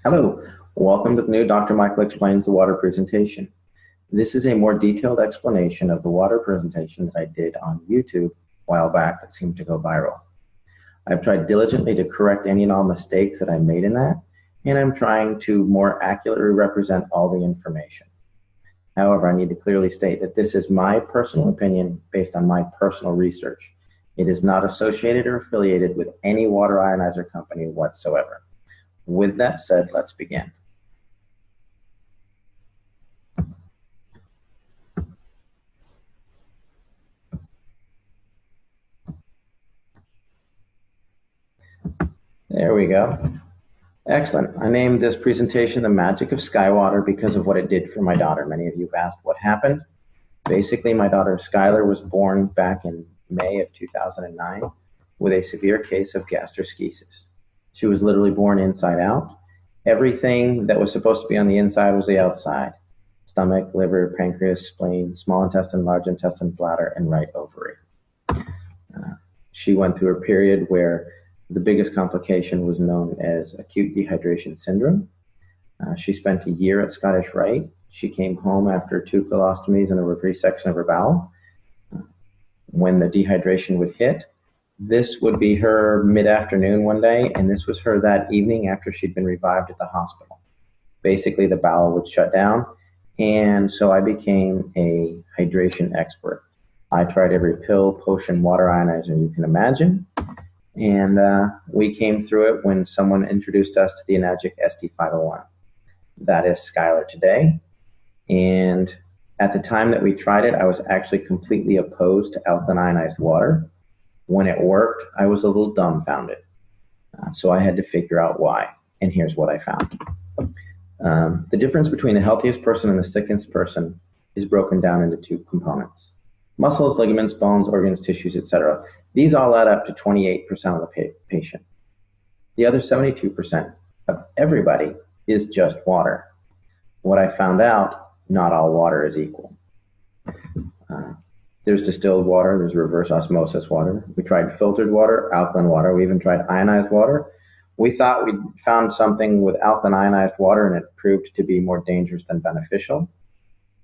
Hello, welcome to the new Dr. Michael Explains the Water presentation. This is a more detailed explanation of the water presentation that I did on YouTube a while back that seemed to go viral. I've tried diligently to correct any and all mistakes that I made in that, and I'm trying to more accurately represent all the information. However, I need to clearly state that this is my personal opinion based on my personal research. It is not associated or affiliated with any water ionizer company whatsoever. With that said, let's begin. There we go. Excellent. I named this presentation The Magic of Skywater because of what it did for my daughter. Many of you have asked what happened. Basically, my daughter Skylar was born back in May of 2009 with a severe case of gastroschisis. She was literally born inside out. Everything that was supposed to be on the inside was the outside. Stomach, liver, pancreas, spleen, small intestine, large intestine, bladder, and right ovary. She went through a period where the biggest complication was known as acute dehydration syndrome. She spent a year at Scottish Rite. She came home after 2 colostomies and a resection of her bowel. When the dehydration would hit, this would be her mid-afternoon one day, and this was her that evening after she'd been revived at the hospital. Basically, the bowel would shut down, and so I became a hydration expert. I tried every pill, potion, water ionizer you can imagine, and we came through it when someone introduced us to the Enagic ST501. That is Skylar today, and at the time that we tried it, I was actually completely opposed to alkaline ionized water. When it worked, I was a little dumbfounded. So I had to figure out why, and here's what I found. The difference between the healthiest person and the sickest person is broken down into 2 components. Muscles, ligaments, bones, organs, tissues, etc. These all add up to 28% of the patient. The other 72% of everybody is just water. What I found out, not all water is equal. There's distilled water, there's reverse osmosis water. We tried filtered water, alkaline water, we even tried ionized water. We thought we'd found something with alkaline ionized water and it proved to be more dangerous than beneficial.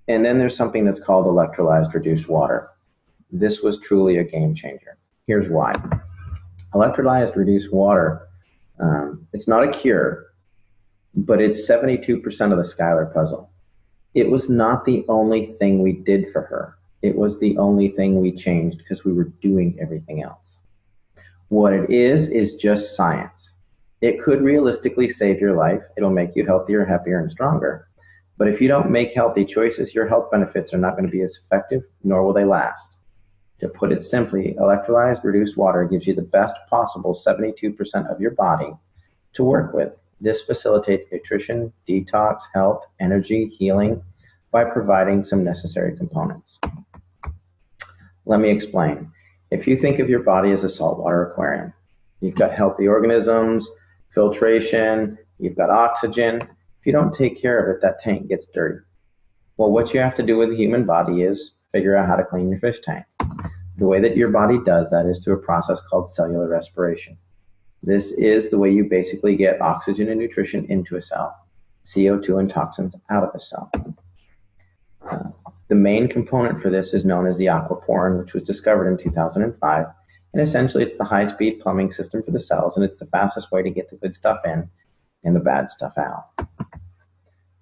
And then there's something that's called electrolyzed reduced water. This was truly a game changer. Here's why. Electrolyzed reduced water, it's not a cure, but it's 72% of the Skylar puzzle. It was not the only thing we did for her. It was the only thing we changed because we were doing everything else. What it is just science. It could realistically save your life. It'll make you healthier, happier, and stronger. But if you don't make healthy choices, your health benefits are not going to be as effective, nor will they last. To put it simply, electrolyzed reduced water gives you the best possible 72% of your body to work with. This facilitates nutrition, detox, health, energy, healing by providing some necessary components. Let me explain. If you think of your body as a saltwater aquarium, you've got healthy organisms, filtration, you've got oxygen. If you don't take care of it, that tank gets dirty. Well, what you have to do with the human body is figure out how to clean your fish tank. The way that your body does that is through a process called cellular respiration. This is the way you basically get oxygen and nutrition into a cell, CO2 and toxins out of a cell. The main component for this is known as the aquaporin, which was discovered in 2005. And essentially, it's the high-speed plumbing system for the cells, and it's the fastest way to get the good stuff in and the bad stuff out.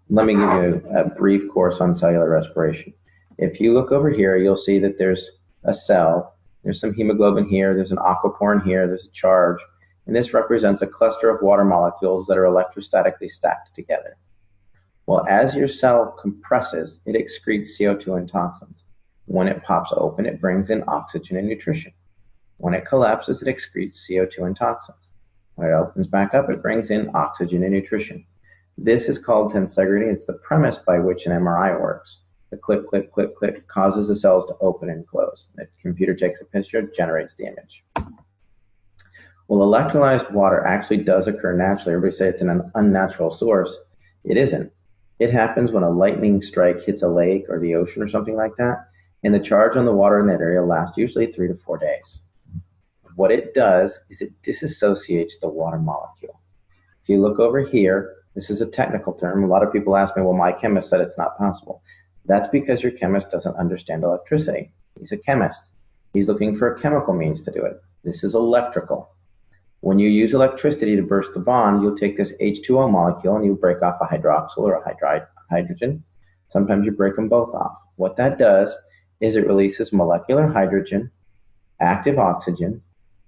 Let me give you a brief course on cellular respiration. If you look over here, you'll see that there's a cell. There's some hemoglobin here. There's an aquaporin here. There's a charge. And this represents a cluster of water molecules that are electrostatically stacked together. Well, as your cell compresses, it excretes CO2 and toxins. When it pops open, it brings in oxygen and nutrition. When it collapses, it excretes CO2 and toxins. When it opens back up, it brings in oxygen and nutrition. This is called tensegrity. It's the premise by which an MRI works. The click, click, click, click causes the cells to open and close. The computer takes a picture, generates the image. Well, electrolyzed water actually does occur naturally. Everybody say it's an unnatural source. It isn't. It happens when a lightning strike hits a lake or the ocean or something like that, and the charge on the water in that area lasts usually 3 to 4 days. What it does is it disassociates the water molecule. If you look over here, This is a technical term. A lot of people ask me, well, my chemist said it's not possible. That's because your chemist doesn't understand electricity. He's a chemist. He's looking for a chemical means to do it. This is electrical. When you use electricity to burst the bond, you'll take this H2O molecule and you break off a hydroxyl or a hydrogen. Sometimes you break them both off. What that does is it releases molecular hydrogen, active oxygen,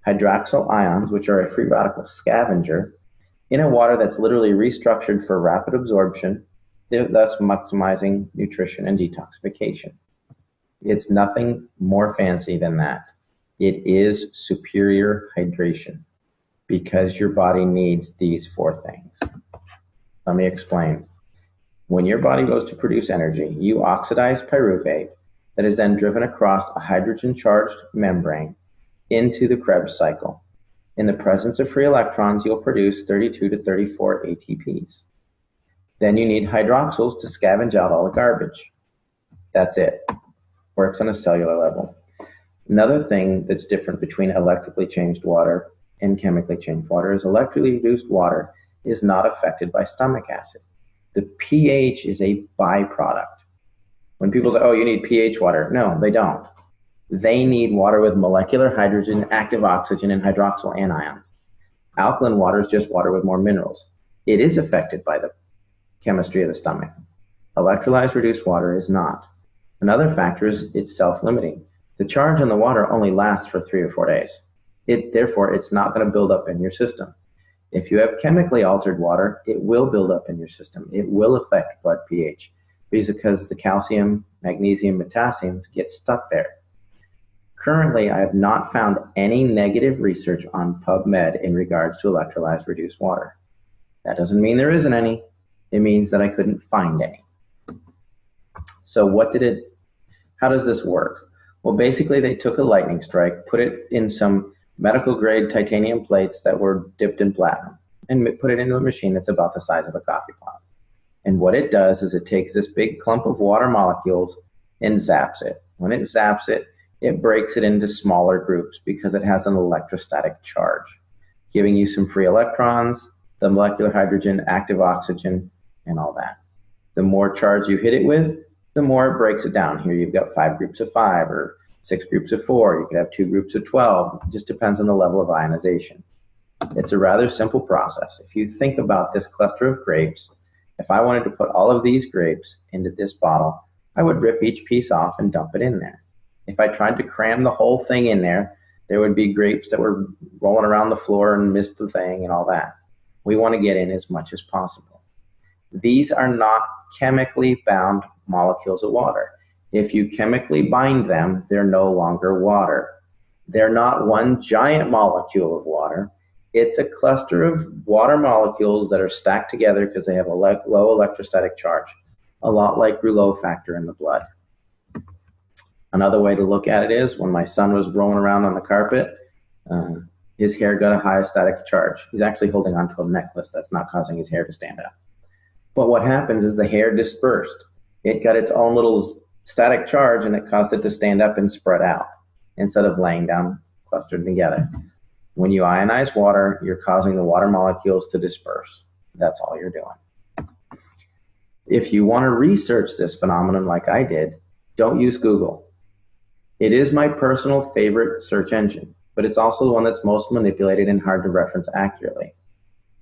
hydroxyl ions, which are a free radical scavenger, in a water that's literally restructured for rapid absorption, thus maximizing nutrition and detoxification. It's nothing more fancy than that. It is superior hydration because your body needs these four things. Let me explain. When your body goes to produce energy, you oxidize pyruvate that is then driven across a hydrogen-charged membrane into the Krebs cycle. In the presence of free electrons, you'll produce 32 to 34 ATPs. Then you need hydroxyls to scavenge out all the garbage. That's it. Works on a cellular level. Another thing that's different between electrically changed water and chemically changed water is electrically reduced water is not affected by stomach acid. The pH is a byproduct. When people say, oh, you need pH water, no, they don't. They need water with molecular hydrogen, active oxygen, and hydroxyl anions. Alkaline water is just water with more minerals. It is affected by the chemistry of the stomach. Electrolyzed reduced water is not. Another factor is it's self-limiting. The charge in the water only lasts for 3 or 4 days. Therefore, it's not going to build up in your system. If you have chemically altered water, it will build up in your system. It will affect blood pH because the calcium, magnesium, potassium get stuck there. Currently, I have not found any negative research on PubMed in regards to electrolyzed reduced water. That doesn't mean there isn't any. It means that I couldn't find any. So how does this work? Well, basically they took a lightning strike, put it in some medical grade titanium plates that were dipped in platinum and put it into a machine that's about the size of a coffee pot. And what it does is it takes this big clump of water molecules and zaps it. When it zaps it, it breaks it into smaller groups because it has an electrostatic charge, giving you some free electrons, the molecular hydrogen, active oxygen, and all that. The more charge you hit it with, the more it breaks it down. Here you've got 5 groups of 5 or 6 groups of 4. You could have 2 groups of 12. It just depends on the level of ionization. It's a rather simple process. If you think about this cluster of grapes, if I wanted to put all of these grapes into this bottle, I would rip each piece off and dump it in there. If I tried to cram the whole thing in there, there would be grapes that were rolling around the floor and missed the thing and all that. We want to get in as much as possible. These are not chemically bound molecules of water. If you chemically bind them, they're no longer water. They're not one giant molecule of water. It's a cluster of water molecules that are stacked together because they have a low electrostatic charge, a lot like Rouleau factor in the blood. Another way to look at it is when my son was rolling around on the carpet, his hair got a high static charge. He's actually holding onto a necklace that's not causing his hair to stand up. But what happens is the hair dispersed. It got its own little static charge and it caused it to stand up and spread out instead of laying down clustered together. When you ionize water, you're causing the water molecules to disperse. That's all you're doing. If you want to research this phenomenon like I did, don't use Google. It is my personal favorite search engine, but it's also the one that's most manipulated and hard to reference accurately.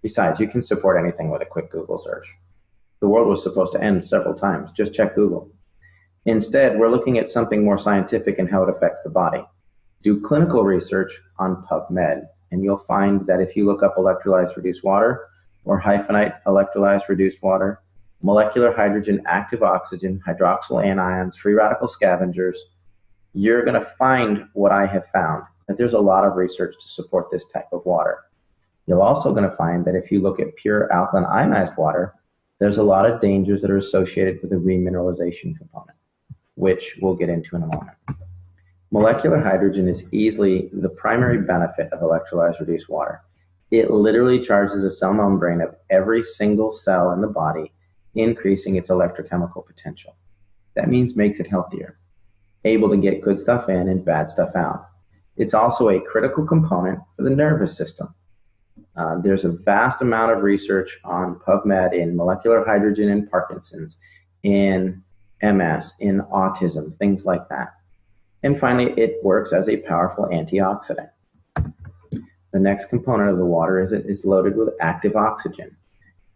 Besides, you can support anything with a quick Google search. The world was supposed to end several times. Just check Google. Instead, we're looking at something more scientific and how it affects the body. Do clinical research on PubMed, and you'll find that if you look up electrolyzed reduced water or hyphenate electrolyzed reduced water, molecular hydrogen, active oxygen, hydroxyl anions, free radical scavengers, you're going to find what I have found, that there's a lot of research to support this type of water. You're also going to find that if you look at pure alkaline ionized water, there's a lot of dangers that are associated with the remineralization component, which we'll get into in a moment. Molecular hydrogen is easily the primary benefit of electrolyzed reduced water. It literally charges the cell membrane of every single cell in the body, increasing its electrochemical potential. That means makes it healthier, able to get good stuff in and bad stuff out. It's also a critical component for the nervous system. There's a vast amount of research on PubMed in molecular hydrogen in Parkinson's, in MS, in autism, things like that. And finally, it works as a powerful antioxidant. The next component of the water is it is loaded with active oxygen.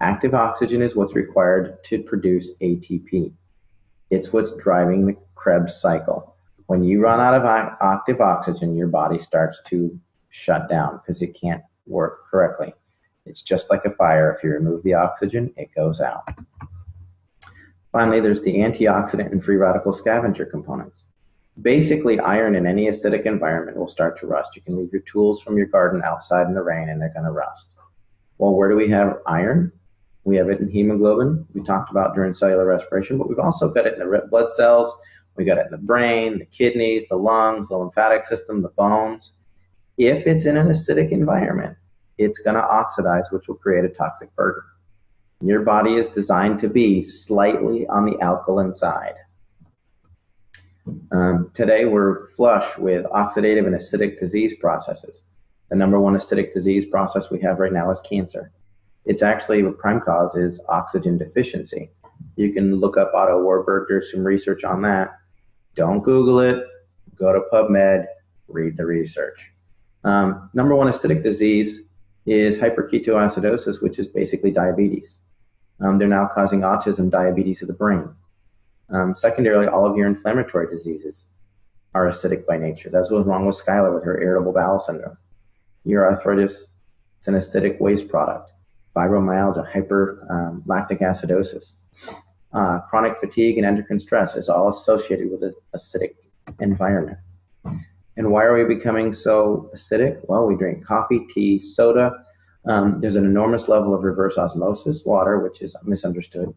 Active oxygen is what's required to produce ATP. It's what's driving the Krebs cycle. When you run out of active oxygen, your body starts to shut down because it can't work correctly. It's just like a fire. If you remove the oxygen, it goes out. Finally, there's the antioxidant and free radical scavenger components. Basically, iron in any acidic environment will start to rust. You can leave your tools from your garden outside in the rain and they're going to rust. Well, where do we have iron? We have it in hemoglobin, we talked about during cellular respiration, but we've also got it in the red blood cells. We got it in the brain, the kidneys, the lungs, the lymphatic system, the bones. If it's in an acidic environment, it's going to oxidize, which will create a toxic burden. Your body is designed to be slightly on the alkaline side. Today, we're flush with oxidative and acidic disease processes. The number one acidic disease process we have right now is cancer. It's actually, the prime cause is oxygen deficiency. You can look up Otto Warburg, there's some research on that. Don't Google it, go to PubMed, read the research. Number one acidic disease is hyperketoacidosis, which is basically diabetes. They're now causing autism, diabetes of the brain. Secondarily, all of your inflammatory diseases are acidic by nature. That's what's wrong with Skylar with her irritable bowel syndrome. Your arthritis, it's an acidic waste product. Fibromyalgia, hyperlactic acidosis. Chronic fatigue and endocrine stress is all associated with an acidic environment. And why are we becoming so acidic? Well, we drink coffee, tea, soda. There's an enormous level of reverse osmosis water, which is misunderstood.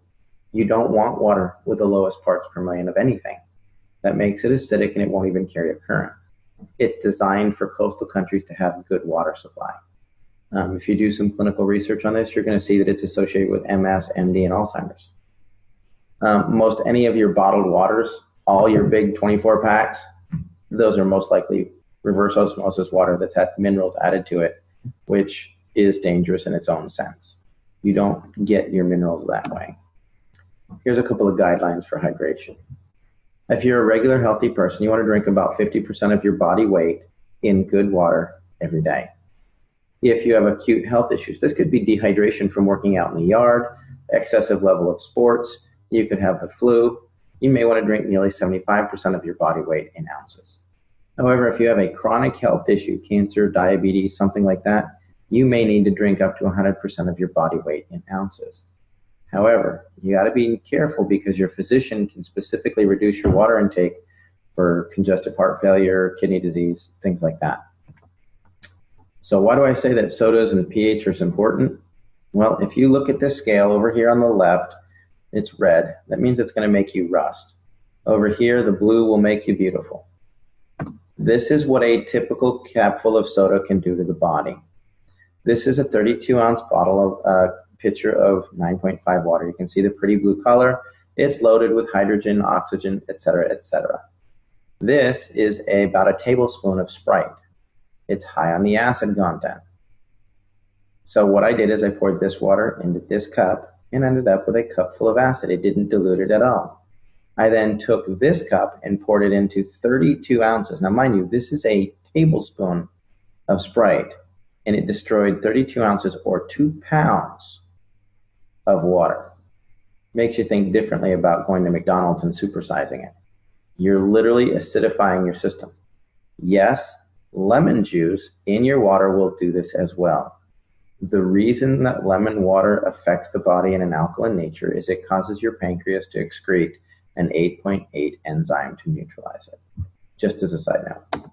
You don't want water with the lowest parts per million of anything. That makes it acidic and it won't even carry a current. It's designed for coastal countries to have good water supply. If you do some clinical research on this, you're going to see that it's associated with MS, MD, and Alzheimer's. Most any of your bottled waters, all your big 24 packs, those are most likely reverse osmosis water that's had minerals added to it, which is dangerous in its own sense. You don't get your minerals that way. Here's a couple of guidelines for hydration. If you're a regular healthy person, you want to drink about 50% of your body weight in good water every day. If you have acute health issues, this could be dehydration from working out in the yard, excessive level of sports, you could have the flu. You may want to drink nearly 75% of your body weight in ounces. However, if you have a chronic health issue, cancer, diabetes, something like that, you may need to drink up to 100% of your body weight in ounces. However, you got to be careful because your physician can specifically reduce your water intake for congestive heart failure, kidney disease, things like that. So why do I say that sodas and pH are important? Well, if you look at this scale over here on the left, it's red. That means it's going to make you rust. Over here, the blue will make you beautiful. This is what a typical capful of soda can do to the body. This is a 32-ounce bottle of pitcher of 9.5 water. You can see the pretty blue color. It's loaded with hydrogen, oxygen, etc., etc. This is about a tablespoon of Sprite. It's high on the acid content. So what I did is I poured this water into this cup and ended up with a cup full of acid. It didn't dilute it at all. I then took this cup and poured it into 32 ounces. Now, mind you, this is a tablespoon of Sprite, and it destroyed 32 ounces or 2 pounds of water. Makes you think differently about going to McDonald's and supersizing it. You're literally acidifying your system. Yes, lemon juice in your water will do this as well. The reason that lemon water affects the body in an alkaline nature is it causes your pancreas to excrete an 8.8 enzyme to neutralize it. Just as a side note.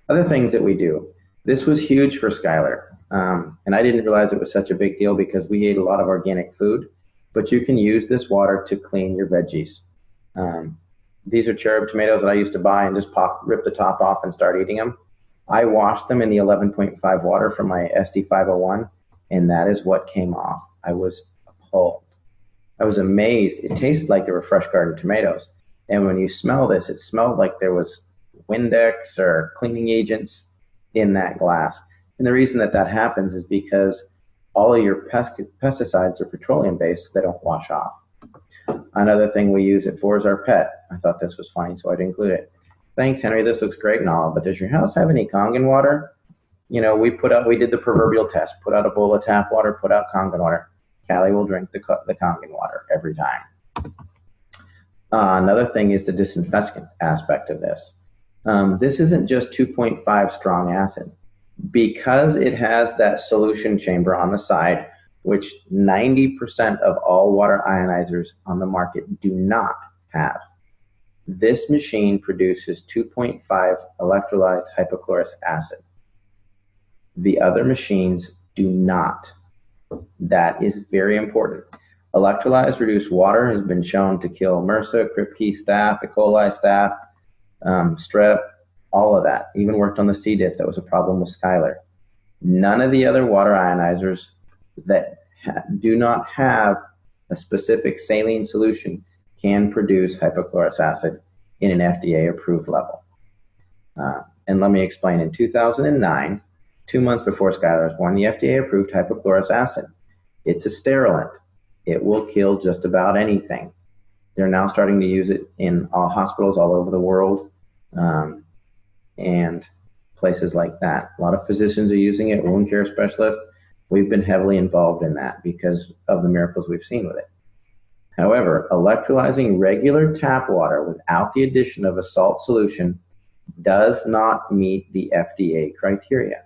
Other things that we do. This was huge for Skylar. And I didn't realize it was such a big deal because we ate a lot of organic food, but you can use this water to clean your veggies. These are cherub tomatoes that I used to buy and just rip the top off and start eating them. I washed them in the 11.5 water from my SD501, and that is what came off. I was appalled. I was amazed. It tasted like they were fresh garden tomatoes. And when you smell this, it smelled like there was Windex or cleaning agents in that glass. And the reason that that happens is because all of your pesticides are petroleum based, so they don't wash off. Another thing we use it for is our pet. I thought this was funny, so I'd include it. Thanks, Henry. This looks great and all, but does your house have any Kangen water? We did the proverbial test, put out a bowl of tap water, put out Kangen water. Callie will drink the Kangen water every time. Another thing is the disinfectant aspect of this. This isn't just 2.5 strong acid. Because it has that solution chamber on the side, which 90% of all water ionizers on the market do not have. This machine produces 2.5 electrolyzed hypochlorous acid. The other machines do not. That is very important. Electrolyzed reduced water has been shown to kill MRSA, Kripke staph, E. coli staph, strep, all of that. Even worked on the C. diff. That was a problem with Skylar. None of the other water ionizers that do not have a specific saline solution can produce hypochlorous acid in an FDA-approved level. And let me explain. In 2009, 2 months before Skylar was born, the FDA approved hypochlorous acid. It's a sterilant. It will kill just about anything. They're now starting to use it in all hospitals all over the world and places like that. A lot of physicians are using it, wound care specialists. We've been heavily involved in that because of the miracles we've seen with it. However, electrolyzing regular tap water without the addition of a salt solution does not meet the FDA criteria.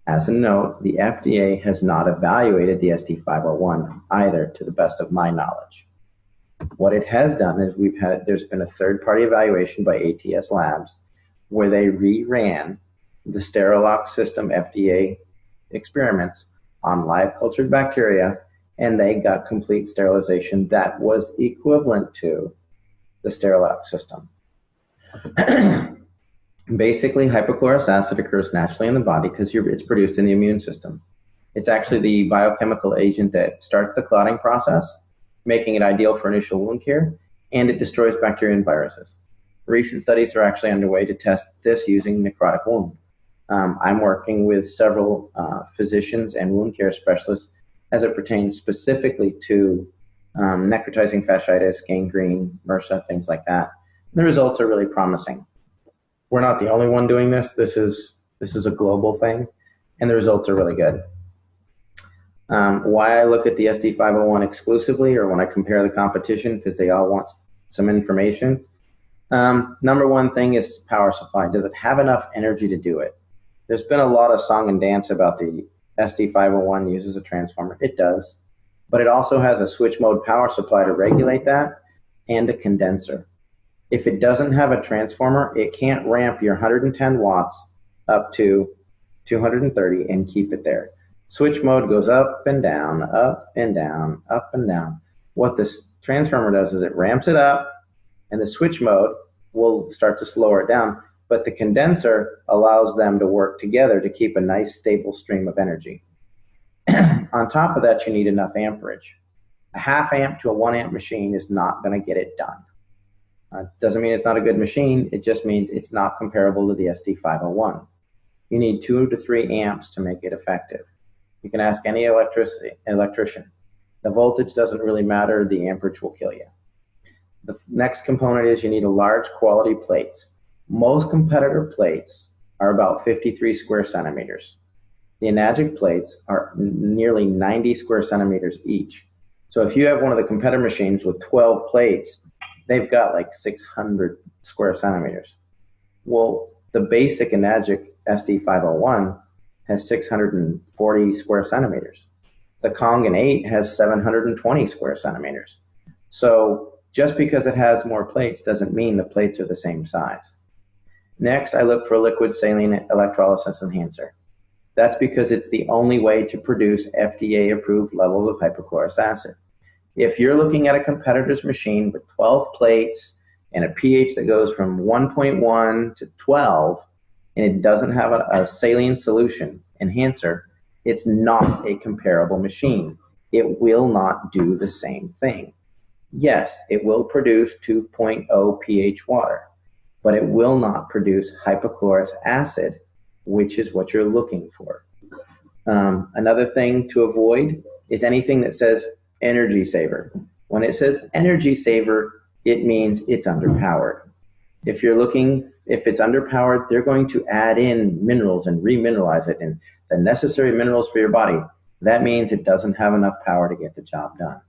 As a note, the FDA has not evaluated the SD501 either, to the best of my knowledge. What it has done is there's been a third-party evaluation by ATS Labs where they reran the Sterilox system FDA experiments on live cultured bacteria, and they got complete sterilization that was equivalent to the Sterilox system. Basically, hypochlorous acid occurs naturally in the body because it's produced in the immune system. It's actually the biochemical agent that starts the clotting process, making it ideal for initial wound care, and it destroys bacteria and viruses. Recent studies are actually underway to test this using necrotic wound. I'm working with several physicians and wound care specialists as it pertains specifically to necrotizing fasciitis, gangrene, MRSA, things like that. And the results are really promising. We're not the only one doing this. This is a global thing, and the results are really good. Why I look at the SD501 exclusively, or when I compare the competition, because they all want some information. Number one thing is power supply. Does it have enough energy to do it? There's been a lot of song and dance about the SD501 uses a transformer. It does, but it also has a switch mode power supply to regulate that and a condenser. If it doesn't have a transformer, it can't ramp your 110 watts up to 230 and keep it there. Switch mode goes up and down, up and down, up and down. What this transformer does is it ramps it up, and the switch mode will start to slow it down, but the condenser allows them to work together to keep a nice stable stream of energy. On top of that, you need enough amperage. A half amp to a 1 amp machine is not going to get it done. Doesn't mean it's not a good machine. It just means it's not comparable to the SD501. You need 2 to 3 amps to make it effective. You can ask any electrician. The voltage doesn't really matter. The amperage will kill you. The next component is you need a large quality plates. Most competitor plates are about 53 square centimeters. The Enagic plates are nearly 90 square centimeters each. So if you have one of the competitor machines with 12 plates, they've got like 600 square centimeters. Well, the basic Enagic SD501 has 640 square centimeters. The Kangen 8 has 720 square centimeters. So just because it has more plates doesn't mean the plates are the same size. Next, I look for a liquid saline electrolysis enhancer. That's because it's the only way to produce FDA-approved levels of hypochlorous acid. If you're looking at a competitor's machine with 12 plates and a pH that goes from 1.1 to 12, and it doesn't have a saline solution enhancer, it's not a comparable machine. It will not do the same thing. Yes, it will produce 2.0 pH water, but it will not produce hypochlorous acid which is what you're looking for. Another thing to avoid is anything that says energy saver. When it says energy saver, it means it's underpowered. If it's underpowered, they're going to add in minerals and remineralize it and the necessary minerals for your body. That means it doesn't have enough power to get the job done.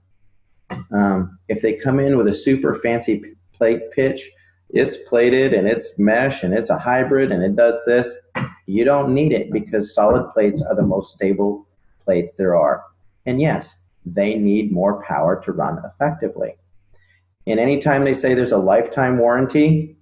If they come in with a super fancy plate pitch, it's plated and it's mesh and it's a hybrid and it does this, you don't need it because solid plates are the most stable plates there are. And yes, they need more power to run effectively. And anytime they say there's a lifetime warranty,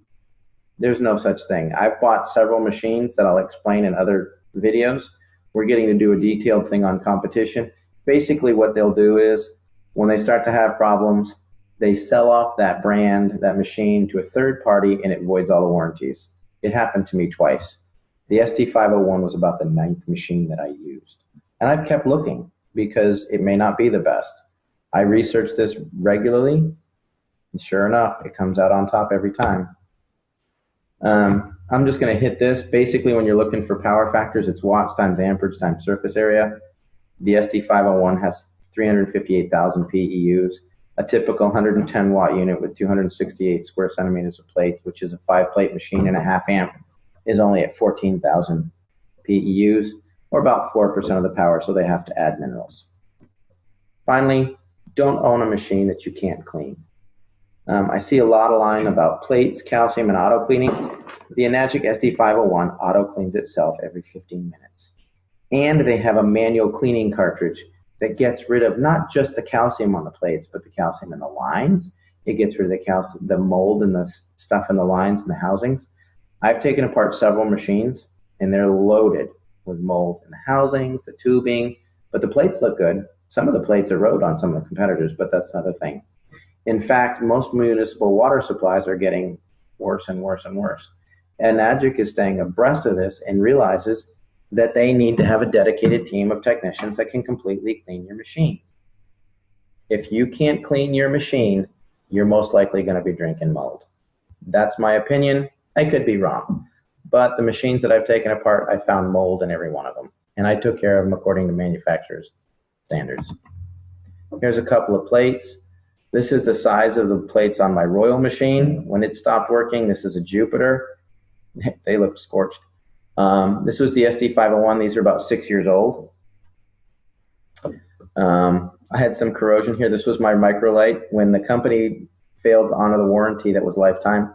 there's no such thing. I've bought several machines that I'll explain in other videos. We're getting to do a detailed thing on competition. Basically what they'll do is when they start to have problems, they sell off that brand, that machine to a third party and it voids all the warranties. It happened to me twice. The ST501 was about the 9th machine that I used. And I've kept looking because it may not be the best. I research this regularly, and sure enough, it comes out on top every time. I'm just going to hit this. Basically, when you're looking for power factors, it's watts times amperage times surface area. The ST501 has 358,000 PEUs. A typical 110 watt unit with 268 square centimeters of plate, which is a 5-plate machine and a half amp, is only at 14,000 PEUs, or about 4% of the power, so they have to add minerals. Finally, don't own a machine that you can't clean. I see a lot of line about plates, calcium, and auto cleaning. The Enagic SD501 auto cleans itself every 15 minutes. And they have a manual cleaning cartridge that gets rid of not just the calcium on the plates, but the calcium in the lines. It gets rid of the mold and the stuff in the lines and the housings. I've taken apart several machines, and they're loaded with mold in the housings, the tubing, but the plates look good. Some of the plates erode on some of the competitors, but that's another thing. In fact, most municipal water supplies are getting worse and worse and worse. And Enagic is staying abreast of this and realizes that they need to have a dedicated team of technicians that can completely clean your machine. If you can't clean your machine, you're most likely going to be drinking mold. That's my opinion. I could be wrong. But the machines that I've taken apart, I found mold in every one of them. And I took care of them according to manufacturer's standards. Here's a couple of plates. This is the size of the plates on my Royal machine. When it stopped working, this is a Jupiter. They look scorched. This was the SD501. These are about 6 years old. I had some corrosion here. This was my microlight. When the company failed to honor the warranty that was lifetime,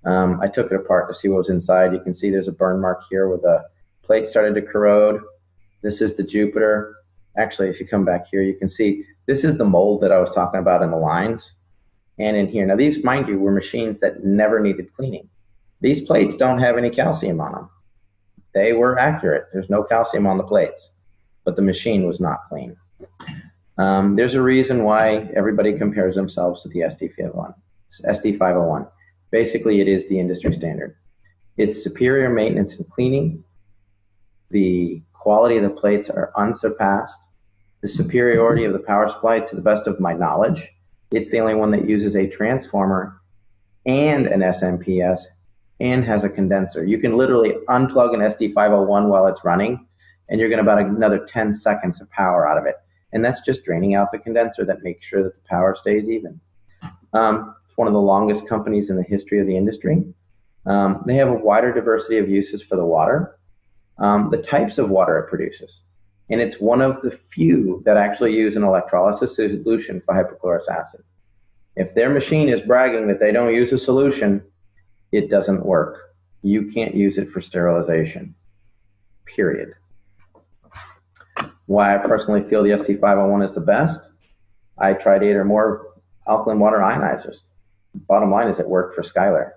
I took it apart to see what was inside. You can see there's a burn mark here where the plate started to corrode. This is the Jupiter. Actually, if you come back here, you can see this is the mold that I was talking about in the lines and in here. Now, these, mind you, were machines that never needed cleaning. These plates don't have any calcium on them. They were accurate. There's no calcium on the plates, but the machine was not clean. There's a reason why everybody compares themselves to the SD501. Basically, it is the industry standard. It's superior maintenance and cleaning. The quality of the plates are unsurpassed. The superiority of the power supply, to the best of my knowledge, it's the only one that uses a transformer and an SMPS and has a condenser. You can literally unplug an SD501 while it's running, and you're getting about another 10 seconds of power out of it. And that's just draining out the condenser that makes sure that the power stays even. It's one of the longest companies in the history of the industry. They have a wider diversity of uses for the water, the types of water it produces. And it's one of the few that actually use an electrolysis solution for hypochlorous acid. If their machine is bragging that they don't use a solution, it doesn't work. You can't use it for sterilization, period. Why I personally feel the ST501 is the best, I tried 8 or more alkaline water ionizers. Bottom line is it worked for Skylar.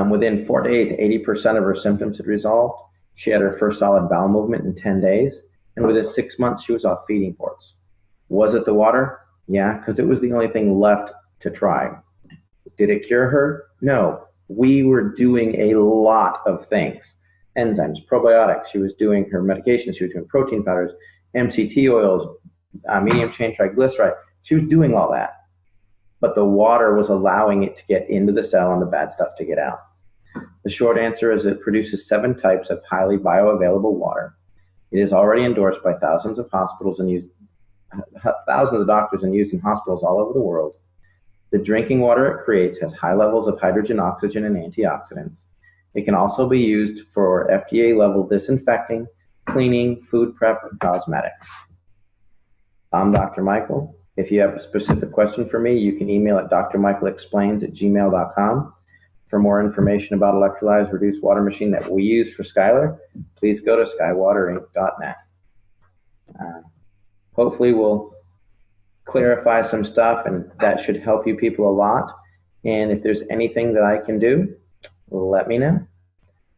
Within 4 days, 80% of her symptoms had resolved. She had her first solid bowel movement in 10 days. And within 6 months, she was off feeding ports. Was it the water? Yeah, because it was the only thing left to try. Did it cure her? No. We were doing a lot of things. Enzymes, probiotics. She was doing her medications. She was doing protein powders, MCT oils, medium chain triglyceride. She was doing all that. But the water was allowing it to get into the cell and the bad stuff to get out. The short answer is it produces 7 types of highly bioavailable water. It is already endorsed by thousands of hospitals and used thousands of doctors and used in hospitals all over the world. The drinking water it creates has high levels of hydrogen, oxygen, and antioxidants. It can also be used for FDA level disinfecting, cleaning, food prep, and cosmetics. I'm Dr. Michael. If you have a specific question for me, you can email at drmichaelexplains@gmail.com. For more information about electrolyzed reduced water machine that we use for Skylar, please go to skywaterinc.net. Hopefully we'll clarify some stuff, and that should help you people a lot. And if there's anything that I can do, let me know.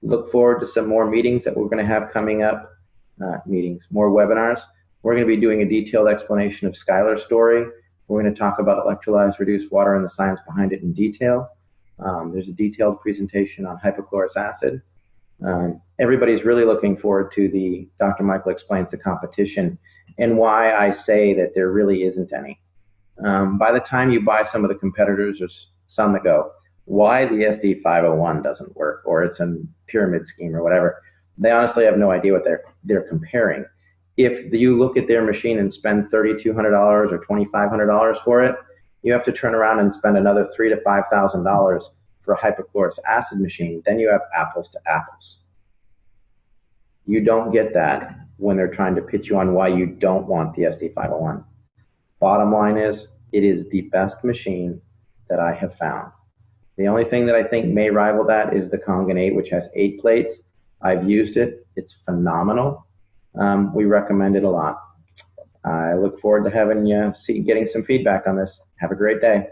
Look forward to some more meetings that we're going to have coming up, more webinars. We're going to be doing a detailed explanation of Skylar's story. We're going to talk about electrolyzed reduced water and the science behind it in detail. There's a detailed presentation on hypochlorous acid. Everybody's really looking forward to the Dr. Michael Explains the competition and why I say that there really isn't any. By the time you buy some of the competitors, there's some that go, why the SD501 doesn't work, or it's a pyramid scheme or whatever. They honestly have no idea what they're comparing. If you look at their machine and spend $3,200 or $2,500 for it, you have to turn around and spend another $3,000 to $5,000 for a hypochlorous acid machine. Then you have apples to apples. You don't get that when they're trying to pitch you on why you don't want the SD501. Bottom line is, it is the best machine that I have found. The only thing that I think may rival that is the Kangen 8, which has 8 plates. I've used it. It's phenomenal. We recommend it a lot. I look forward to having you getting some feedback on this. Have a great day.